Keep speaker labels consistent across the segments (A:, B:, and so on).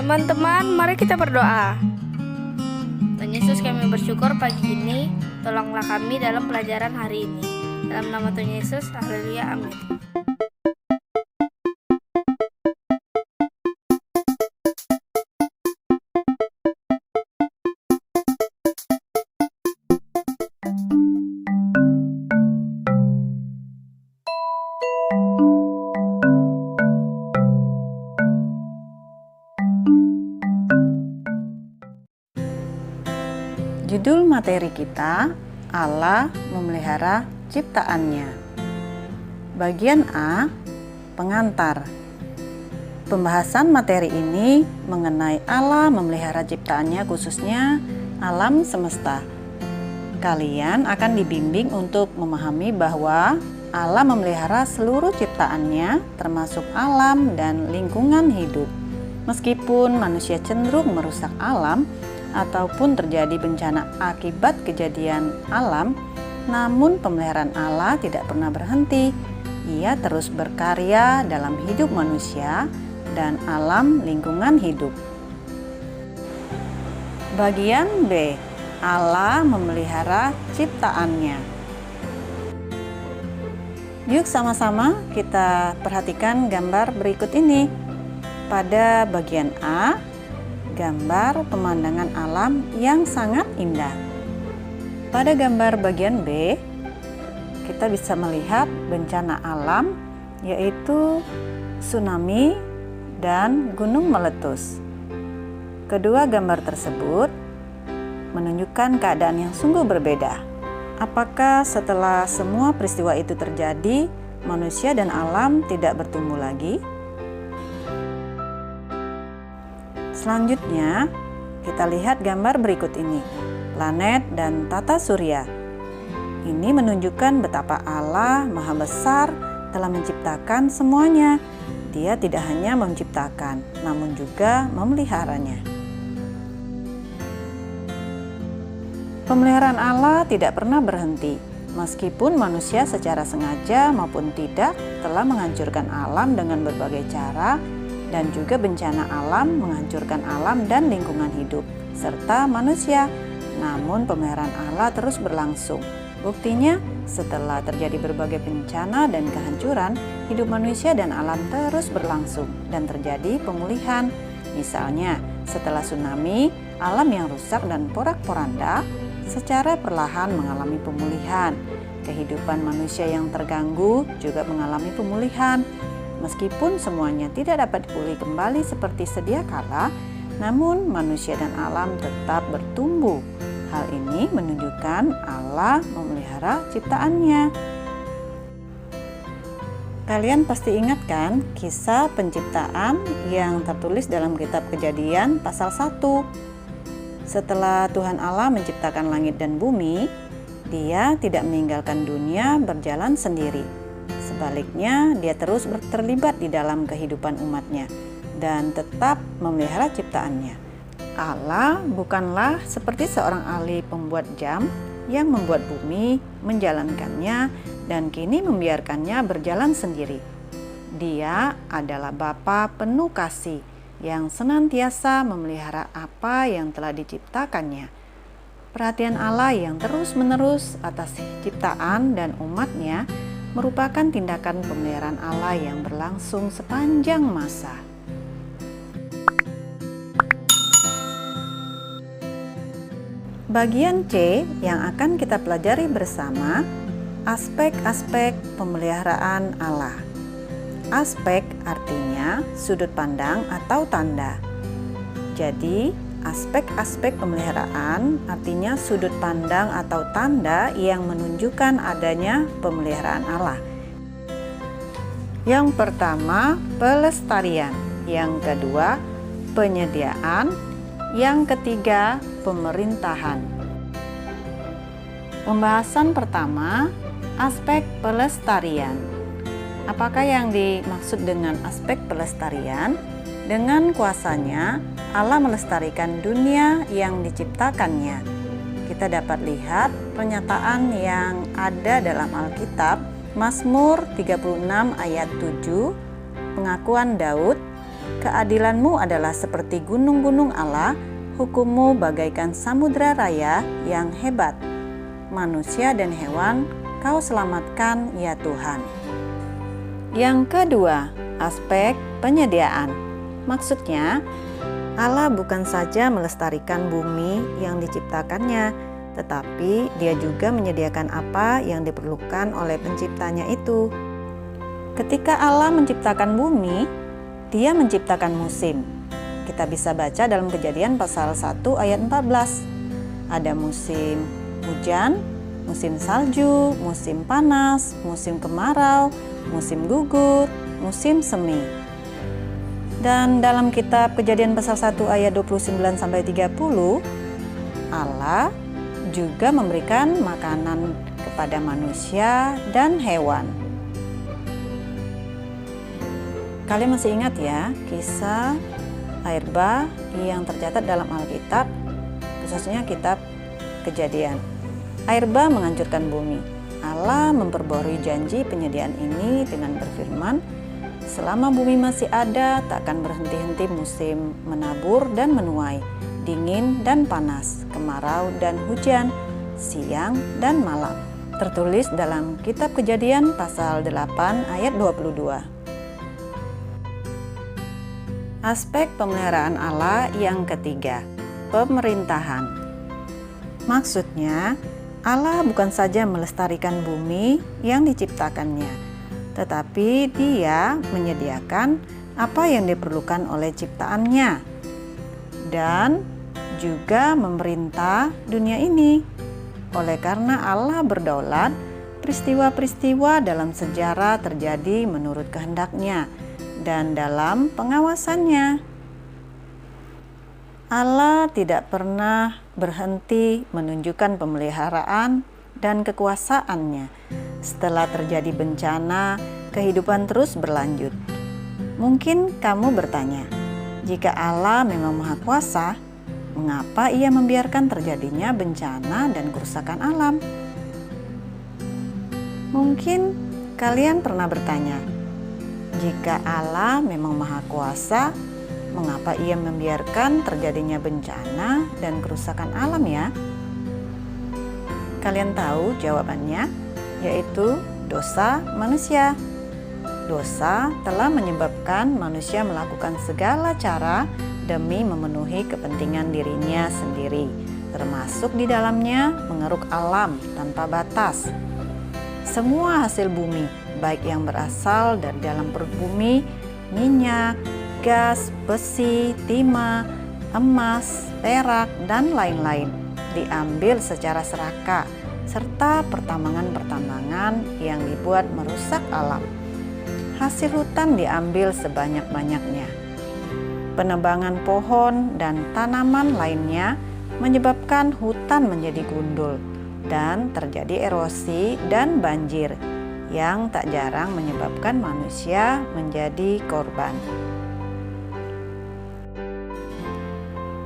A: Teman-teman, mari kita berdoa. Tuhan Yesus, kami bersyukur pagi ini, tolonglah kami dalam pelajaran hari ini. Dalam nama Tuhan Yesus, haleluya, amin.
B: Judul materi kita, Allah memelihara ciptaannya. Bagian A, pengantar. Pembahasan materi ini mengenai Allah memelihara ciptaannya, khususnya alam semesta. Kalian akan dibimbing untuk memahami bahwa Allah memelihara seluruh ciptaannya, termasuk alam dan lingkungan hidup. Meskipun manusia cenderung merusak alam, ataupun terjadi bencana akibat kejadian alam, namun pemeliharaan Allah tidak pernah berhenti. Ia terus berkarya dalam hidup manusia dan alam lingkungan hidup. Bagian B, Allah memelihara ciptaannya. Yuk sama-sama kita perhatikan gambar berikut ini. Pada bagian A, gambar pemandangan alam yang sangat indah. Pada gambar bagian B, kita bisa melihat bencana alam, yaitu tsunami dan gunung meletus. Kedua gambar tersebut menunjukkan keadaan yang sungguh berbeda. Apakah setelah semua peristiwa itu terjadi, manusia dan alam tidak bertumbuh lagi? Selanjutnya, kita lihat gambar berikut ini, planet dan tata surya. Ini menunjukkan betapa Allah Maha Besar telah menciptakan semuanya. Dia tidak hanya menciptakan, namun juga memeliharanya. Pemeliharaan Allah tidak pernah berhenti, meskipun manusia secara sengaja maupun tidak telah menghancurkan alam dengan berbagai cara, dan juga bencana alam menghancurkan alam dan lingkungan hidup, serta manusia. Namun pemeliharaan Allah terus berlangsung. Buktinya, setelah terjadi berbagai bencana dan kehancuran, hidup manusia dan alam terus berlangsung dan terjadi pemulihan. Misalnya, setelah tsunami, alam yang rusak dan porak-poranda secara perlahan mengalami pemulihan. Kehidupan manusia yang terganggu juga mengalami pemulihan. Meskipun semuanya tidak dapat pulih kembali seperti sedia kala, namun manusia dan alam tetap bertumbuh. Hal ini menunjukkan Allah memelihara ciptaannya. Kalian pasti ingat kan kisah penciptaan yang tertulis dalam kitab Kejadian pasal 1. Setelah Tuhan Allah menciptakan langit dan bumi, Dia tidak meninggalkan dunia berjalan sendiri. Sebaliknya, dia terus terlibat di dalam kehidupan umatnya dan tetap memelihara ciptaannya. Allah bukanlah seperti seorang ahli pembuat jam yang membuat bumi, menjalankannya, dan kini membiarkannya berjalan sendiri. Dia adalah Bapa penuh kasih yang senantiasa memelihara apa yang telah diciptakannya. Perhatian Allah yang terus-menerus atas ciptaan dan umatnya merupakan tindakan pemeliharaan Allah yang berlangsung sepanjang masa. Bagian C yang akan kita pelajari bersama, aspek-aspek pemeliharaan Allah. Aspek artinya sudut pandang atau tanda. Jadi, aspek-aspek pemeliharaan artinya sudut pandang atau tanda yang menunjukkan adanya pemeliharaan Allah. Yang pertama, pelestarian. Yang kedua, penyediaan. Yang ketiga, pemerintahan. Pembahasan pertama, aspek pelestarian. Apakah yang dimaksud dengan aspek pelestarian? Dengan kuasanya, Allah melestarikan dunia yang diciptakannya. Kita dapat lihat pernyataan yang ada dalam Alkitab, Mazmur 36 ayat 7, pengakuan Daud, Keadilan-Mu adalah seperti gunung-gunung Allah, hukum-Mu bagaikan samudra raya yang hebat. Manusia dan hewan Kau selamatkan ya Tuhan. Yang kedua, aspek penyediaan. Maksudnya, Allah bukan saja melestarikan bumi yang diciptakannya, tetapi Dia juga menyediakan apa yang diperlukan oleh penciptanya itu. Ketika Allah menciptakan bumi, Dia menciptakan musim. Kita bisa baca dalam Kejadian pasal 1 ayat 14. Ada musim hujan, musim salju, musim panas, musim kemarau, musim gugur, musim semi. Dan dalam kitab Kejadian pasal 1 ayat 29-30, Allah juga memberikan makanan kepada manusia dan hewan. Kalian masih ingat ya kisah air bah yang tercatat dalam Alkitab, khususnya kitab Kejadian. Air bah menghancurkan bumi. Allah memperbarui janji penyediaan ini dengan berfirman, selama bumi masih ada, tak akan berhenti-henti musim menabur dan menuai, dingin dan panas, kemarau dan hujan, siang dan malam. Tertulis dalam kitab Kejadian pasal 8 ayat 22. Aspek pemeliharaan Allah yang ketiga, pemerintahan. Maksudnya, Allah bukan saja melestarikan bumi yang diciptakannya, tetapi Dia menyediakan apa yang diperlukan oleh ciptaannya dan juga memerintah dunia ini. Oleh karena Allah berdaulat, peristiwa-peristiwa dalam sejarah terjadi menurut kehendak-Nya dan dalam pengawasannya. Allah tidak pernah berhenti menunjukkan pemeliharaan dan kekuasaannya. Setelah terjadi bencana, kehidupan terus berlanjut. Mungkin kamu bertanya, jika Allah memang Maha Kuasa, mengapa Ia membiarkan terjadinya bencana dan kerusakan alam? Mungkin kalian pernah bertanya, jika Allah memang Maha Kuasa, mengapa Ia membiarkan terjadinya bencana dan kerusakan alam ya? Kalian tahu jawabannya, yaitu dosa manusia. Dosa telah menyebabkan manusia melakukan segala cara demi memenuhi kepentingan dirinya sendiri, termasuk di dalamnya mengeruk alam tanpa batas. Semua hasil bumi, baik yang berasal dari dalam perut bumi, minyak, gas, besi, timah, emas, perak, dan lain-lain, diambil secara serakah, serta pertambangan-pertambangan yang dibuat merusak alam. Hasil hutan diambil sebanyak-banyaknya. Penebangan pohon dan tanaman lainnya menyebabkan hutan menjadi gundul dan terjadi erosi dan banjir yang tak jarang menyebabkan manusia menjadi korban.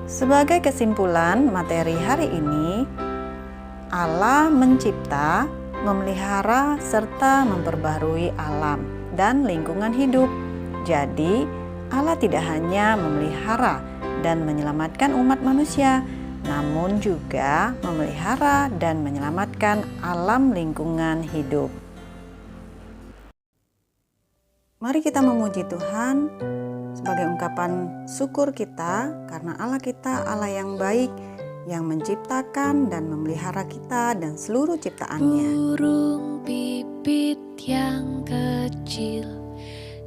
B: Sebagai kesimpulan materi hari ini, Allah mencipta, memelihara, serta memperbaharui alam dan lingkungan hidup. Jadi, Allah tidak hanya memelihara dan menyelamatkan umat manusia, namun juga memelihara dan menyelamatkan alam lingkungan hidup. Mari kita memuji Tuhan sebagai ungkapan syukur kita karena Allah kita Allah yang baik, yang menciptakan dan memelihara kita dan seluruh ciptaannya.
C: Burung pipit yang kecil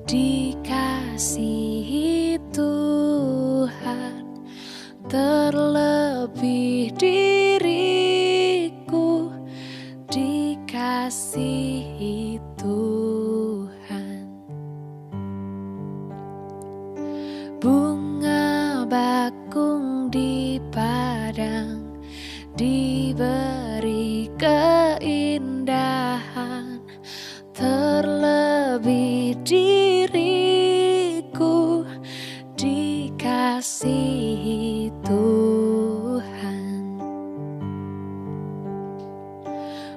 C: dikasihi Tuhan, terlebih diriku dikasihi Tuhan. Bunga bakung di padang diberi keindahan, terlebih diriku dikasihi Tuhan.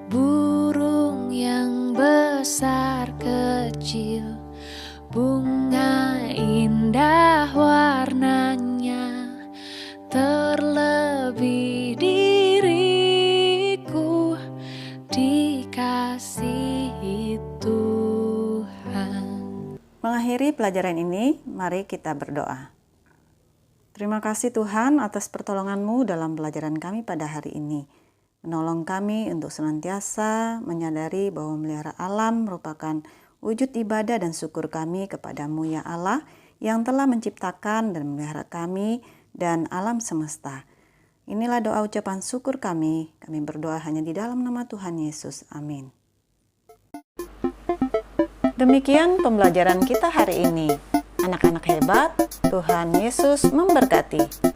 C: Burung yang besar kecil, bunga indah mengasihi Tuhan.
B: Mengakhiri pelajaran ini, mari kita berdoa. Terima kasih Tuhan atas pertolongan-Mu dalam pelajaran kami pada hari ini. Menolong kami untuk senantiasa menyadari bahwa melihara alam merupakan wujud ibadah dan syukur kami kepada-Mu ya Allah yang telah menciptakan dan memelihara kami dan alam semesta. Inilah doa ucapan syukur kami. Kami berdoa hanya di dalam nama Tuhan Yesus. Amin. Demikian pembelajaran kita hari ini. Anak-anak hebat, Tuhan Yesus memberkati.